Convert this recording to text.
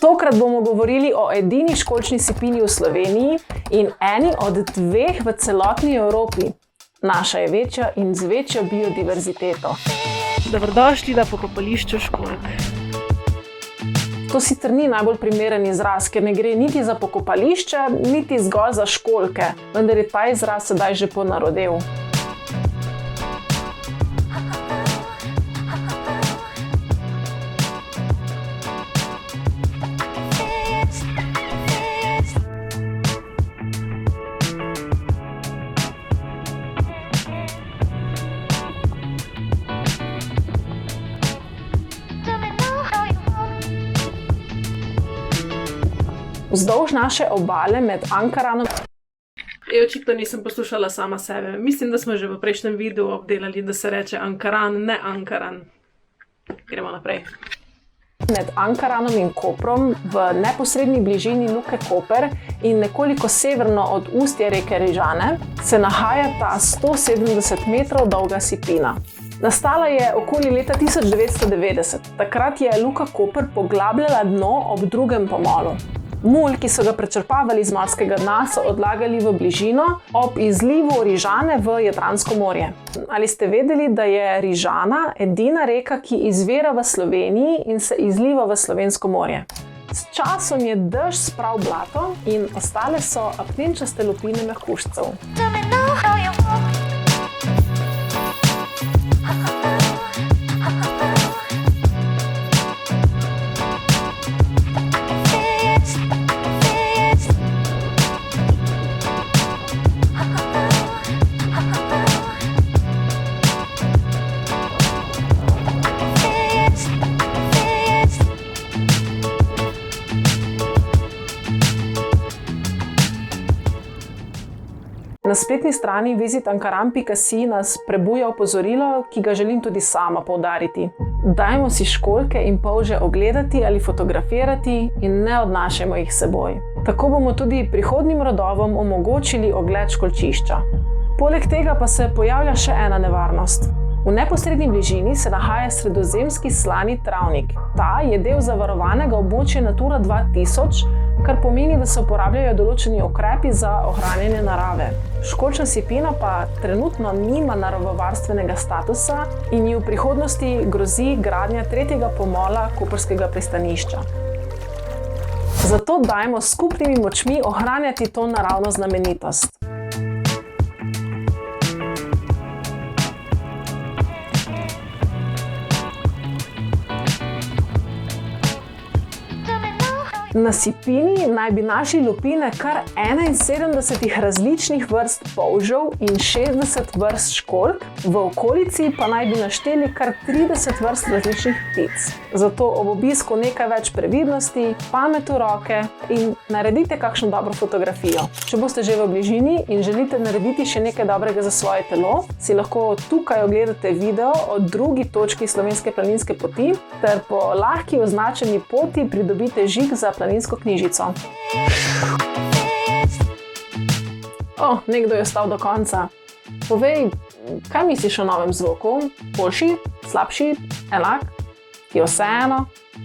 Tokrat bomo govorili o edini školjčni sipini v Sloveniji in eni od dveh v celotni Evropi. Naša je večja in z večjo biodiverziteto. Dobrodošli na pokopališču školjk. To sicer ni najbolj primeren izraz, ker ne gre niti za pokopališče, niti zgolj za školjke, vendar je ta izraz sedaj že ponarodel. Vzdolž naše obale med Ankaranom... Očitno nisem poslušala sama sebe. Mislim, da smo že v prejšnjem videu obdelali, da se reče Ankaran, ne Ankaran. Gremo naprej. Med Ankaranom in Koprom, v neposredni bližini Luke Koper in nekoliko severno od ustja reke Rižane, se nahaja ta 170 metrov dolga sipina. Nastala je okoli leta 1990. Takrat je Luka Koper poglabljala dno ob drugem pomolu. Mulj, ki so ga prečrpavali iz morskega dna, so odlagali v bližino ob izlivu Rižane v Jadransko morje. Ali ste vedeli, da je Rižana edina reka, ki izvira v Sloveniji in se izliva v Slovensko morje? S časom je dež spral blato in ostale so apnenčaste lupine mehkužcev. Na spletni strani visitankaran.si nas prebuja opozorilo, ki ga želim tudi sama poudariti. Dajmo si školjke in polže ogledati ali fotografirati in ne odnašajmo jih s seboj. Tako bomo tudi prihodnjim rodovom omogočili ogled školjčišča. Poleg tega pa se pojavlja še ena nevarnost. V neposredni bližini se nahaja sredozemski slani travnik. Ta je del zavarovanega območja Natura 2000, kar pomeni, da se uporabljajo določeni ukrepi za ohranjanje narave. Školjčna sipina pa trenutno nima naravovarstvenega statusa in ji v prihodnosti grozi gradnja tretjega pomola koprskega pristanišča. Zato dajmo s skupnimi močmi ohranjati to naravno znamenitost. Na sipini naj bi našli lupine kar 71 različnih vrst polžev in 60 vrst školjk, v okolici pa naj bi našteli kar 30 vrst različnih ptic. Zato ob obisku nekaj več previdnosti, pamet v roke in naredite kakšno dobro fotografijo. Če boste že v bližini in želite narediti še nekaj dobrega za svoje telo, si lahko tukaj ogledate video o drugi točki slovenske planinske poti ter po lahki označeni poti pridobite žig za planinsko knjižico. Nekdo je ostal do konca. Povej, kaj misliš o novem zvoku? Boljši, slabši, enak? Je vseeno?